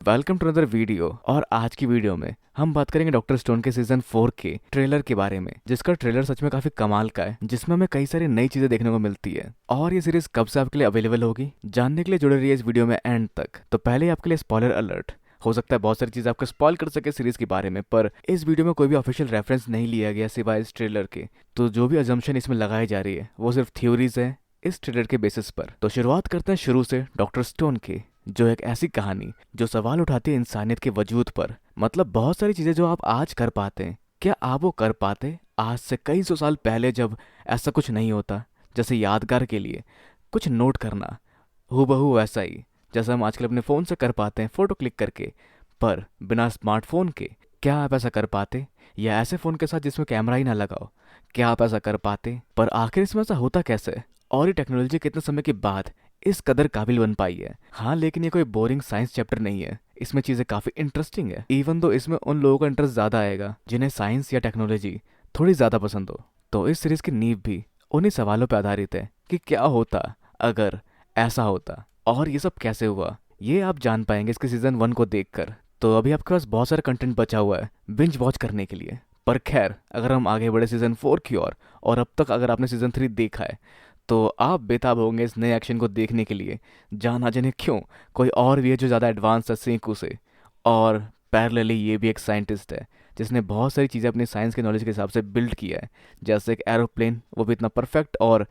Welcome to another video. और आज की वीडियो में हम बात करेंगे डॉक्टर स्टोन के सीजन 4 के ट्रेलर के बारे में, जिसका ट्रेलर सच में काफी कमाल का है, जिसमें हमें कई सारी नई चीजें देखने को मिलती है। और ये सीरीज कब से आपके लिए अवेलेबल होगी, जानने के लिए जुड़े रहिए इस वीडियो में एंड तक। तो पहले आपके लिए स्पॉइलर अलर्ट। हो सकता है बहुत सारी चीज आपको स्पॉइल कर सके सीरीज के बारे में, पर इस वीडियो में कोई भी ऑफिशियल रेफरेंस नहीं लिया गया सिवाय इस ट्रेलर के। तो जो भी अजम्पशन इसमें लगाई जा रही है वो सिर्फ थ्योरीज है इस ट्रेलर के बेसिस पर। तो शुरुआत करते हैं शुरू से डॉक्टर स्टोन की, जो एक ऐसी कहानी जो सवाल उठाती है इंसानियत के वजूद पर। मतलब बहुत सारी चीजें जो आप आज कर पाते हैं, क्या आप वो कर पाते आज से कई सौ साल पहले जब ऐसा कुछ नहीं होता। जैसे यादगार के लिए कुछ नोट करना, हूबहू वैसा ही जैसा हम आजकल अपने फ़ोन से कर पाते हैं फ़ोटो क्लिक करके, पर बिना स्मार्टफोन के क्या आप ऐसा कर पाते? या ऐसे फ़ोन के साथ जिसमें कैमरा ही ना लगाओ, क्या आप ऐसा कर पाते? पर आखिर इसमें ऐसा होता कैसे, और ये टेक्नोलॉजी कितने समय के बाद इस कदर काबिल बन पाई है? हाँ, लेकिन ये कोई बोरिंग साइंस चैप्टर नहीं है, इसमें चीज़ें काफ़ी इंटरेस्टिंग है। इवन तो इसमें उन लोगों का इंटरेस्ट ज़्यादा आएगा जिन्हें साइंस या टेक्नोलॉजी थोड़ी ज़्यादा पसंद हो। तो इस सीरीज़ की नींव भी उन्हीं सवालों पर आधारित है कि क्या होता अगर ऐसा होता, और ये सब कैसे हुआ, ये आप जान पाएंगे इसके सीजन 1 को देखकर। तो अभी आपके पास बहुत सारा कंटेंट बचा हुआ है बिंज वॉच करने के लिए। पर खैर, अगर हम आगे बढ़े सीजन 4 की ओर, और अब तक अगर आपने सीजन 3 देखा है तो आप बेताब होंगे इस नए एक्शन को देखने के लिए। जाना जाने क्यों, कोई और भी है जो ज़्यादा एडवांस है सेंकू से, और पैरेलली ये भी एक साइंटिस्ट है जिसने बहुत सारी चीज़ें अपनी साइंस के नॉलेज के हिसाब से बिल्ड किया है। जैसे एक एरोप्लेन, वो भी इतना परफेक्ट और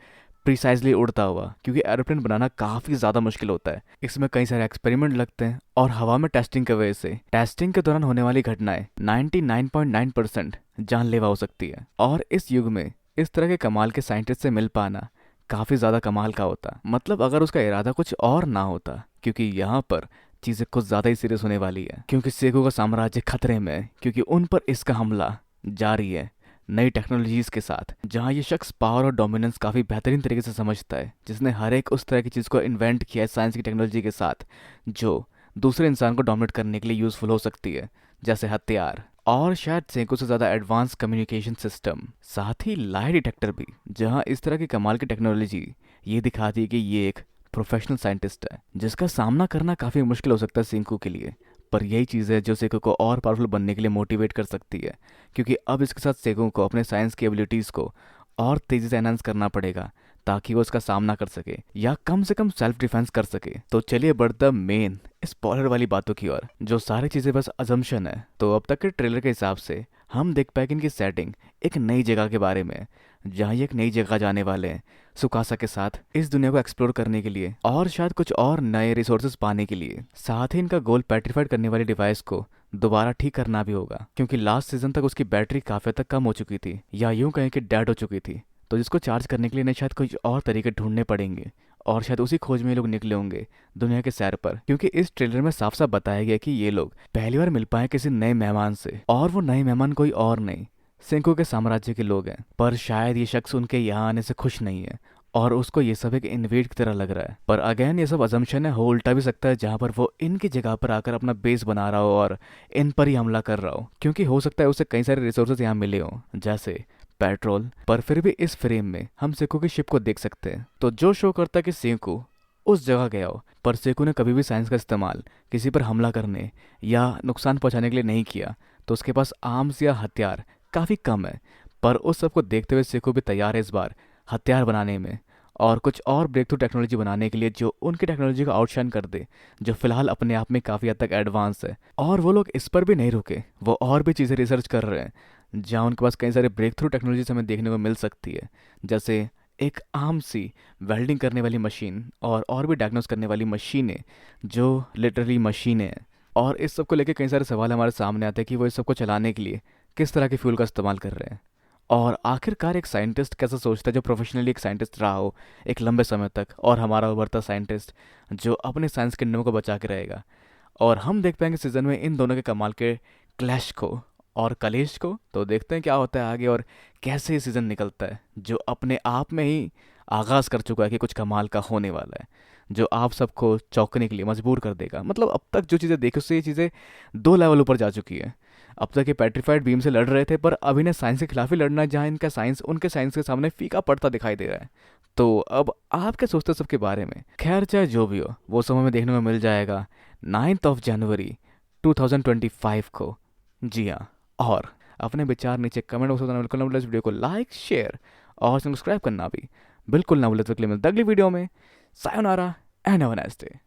प्रिसाइजली उड़ता हुआ, क्योंकि एरोप्लेन बनाना काफ़ी ज़्यादा मुश्किल होता है। इसमें कई सारे एक्सपेरिमेंट लगते हैं, और हवा में टेस्टिंग की वजह से टेस्टिंग के दौरान होने वाली घटनाएं 99.9% जानलेवा हो सकती है। और इस युग में इस तरह के कमाल के साइंटिस्ट से मिल पाना काफ़ी ज़्यादा कमाल का होता। मतलब अगर उसका इरादा कुछ और ना होता, क्योंकि यहाँ पर चीज़ें कुछ ज़्यादा ही सीरियस होने वाली है, क्योंकि सेगो का साम्राज्य खतरे में है, क्योंकि उन पर इसका हमला जारी है नई टेक्नोलॉजीज के साथ। जहाँ ये शख्स पावर और डोमिनेंस काफ़ी बेहतरीन तरीके से समझता है, जिसने हर एक उस तरह की चीज़ को इन्वेंट किया है साइंस की टेक्नोलॉजी के साथ, जो दूसरे इंसान को डोमिनेट करने के लिए यूज़फुल हो सकती है, जैसे हथियार, और शायद सैकड़ों से ज़्यादा एडवांस कम्युनिकेशन सिस्टम, साथ ही लाई डिटेक्टर भी। जहाँ इस तरह की कमाल की टेक्नोलॉजी ये दिखाती है कि ये एक प्रोफेशनल साइंटिस्ट है जिसका सामना करना काफ़ी मुश्किल हो सकता है सिंकू के लिए। पर यही चीज़ है जो सेको को और पावरफुल बनने के लिए मोटिवेट कर सकती है, क्योंकि अब इसके साथ सेको को अपने साइंस की एबिलिटीज़ को और तेज़ी से एनहांस करना पड़ेगा ताकि वो इसका सामना कर सके, या कम से कम सेल्फ डिफेंस कर सके। तो चलिए बढ़ता मेन स्पॉइलर वाली बातों की ओर, जो सारी चीज़ें बस अजम्पशन है। तो अब तक के ट्रेलर के हिसाब से हम देख पाए कि इनकी सेटिंग एक नई जगह के बारे में है, जहाँ ये एक नई जगह जाने वाले हैं सुकासा के साथ इस दुनिया को एक्सप्लोर करने के लिए, और शायद कुछ और नए रिसोर्सेज पाने के लिए। साथ ही इनका गोल पेट्रीफाइड करने वाली डिवाइस को दोबारा ठीक करना भी होगा, क्योंकि लास्ट सीजन तक उसकी बैटरी काफ़ी हद तक कम हो चुकी थी, या यूं कहें कि डेड हो चुकी थी। तो जिसको चार्ज करने के लिए इन्हें शायद कुछ और तरीके ढूंढने पड़ेंगे, और शायद उसी खोज में ये लोग निकले होंगे दुनिया के सैर पर। क्योंकि इस ट्रेलर में साफ साफ बताया गया कि ये लोग पहली बार मिल पाए किसी नए मेहमान से, और वो नए मेहमान कोई और नहीं, सेंको के साम्राज्य के लोग हैं। पर शायद ये शख्स उनके यहाँ आने से खुश नहीं है, और उसको ये सब एक इन्वेड की तरह लग रहा है। पर अगेन ये सब अजम्पशन है, हो उल्टा भी सकता है, जहाँ पर वो इनकी जगह पर आकर अपना बेस बना रहा हो और इन पर ही हमला कर रहा हो, क्योंकि हो सकता है उसे कई सारे रिसोर्सेज यहाँ मिले हों, जैसे पेट्रोल। पर फिर भी इस फ्रेम में हम सेको की शिप को देख सकते हैं, तो जो शो करता है कि सेको उस जगह गया हो। पर सेको ने कभी भी साइंस का इस्तेमाल किसी पर हमला करने या नुकसान पहुंचाने के लिए नहीं किया, तो उसके पास आर्म्स या हथियार काफ़ी कम है। पर उस सब को देखते हुए सेको भी तैयार है इस बार हथियार बनाने में, और कुछ और ब्रेक थ्रू टेक्नोलॉजी बनाने के लिए जो उनकी टेक्नोलॉजी को आउटशाइन कर दे, जो फिलहाल अपने आप में काफ़ी हद तक एडवांस है। और वो लोग इस पर भी नहीं रुके, वो और भी चीज़ें रिसर्च कर रहे हैं, जहाँ उनके पास कई सारे ब्रेक थ्रू टेक्नोलॉजीज हमें देखने को मिल सकती है, जैसे एक आम सी वेल्डिंग करने वाली मशीन, और भी डायग्नोस करने वाली मशीनें जो लिटरली मशीनें हैं। और इस सब को लेकर कई सारे सवाल हमारे सामने आते हैं कि वो इस सब को चलाने के लिए किस तरह के फ्यूल का इस्तेमाल कर रहे हैं। और आखिरकार एक साइंटिस्ट कैसा सोचता है जो प्रोफेशनली एक साइंटिस्ट रहा हो एक लंबे समय तक, और हमारा उभरता साइंटिस्ट जो अपने साइंस के नियमों को बचा के रहेगा। और हम देख पाएंगे सीजन में इन दोनों के कमाल के क्लैश को और कलेश को। तो देखते हैं क्या होता है आगे, और कैसे ये सीज़न निकलता है, जो अपने आप में ही आगाज़ कर चुका है कि कुछ कमाल का होने वाला है, जो आप सबको चौंकने के लिए मजबूर कर देगा। मतलब अब तक जो चीज़ें देखी उससे ये चीज़ें 2 लेवल ऊपर जा चुकी है। अब तक ये पेट्रीफाइड बीम से लड़ रहे थे, पर अब इन्हें साइंस के खिलाफ ही लड़ना है, जहाँ इनका साइंस उनके साइंस के सामने फीका पड़ता दिखाई दे रहा है। तो अब आप क्या सोचते हैं सबके बारे में? खैर, चाहे जो भी हो वो समय में देखने को मिल जाएगा 9 जनवरी 2025 को। जी हाँ, और अपने विचार नीचे कमेंट बॉक्स में बिल्कुल ना भूलें। इस वीडियो को लाइक, शेयर और सब्सक्राइब करना भी बिल्कुल ना भूलें। तो अगली वीडियो में sayonara and have a nice day.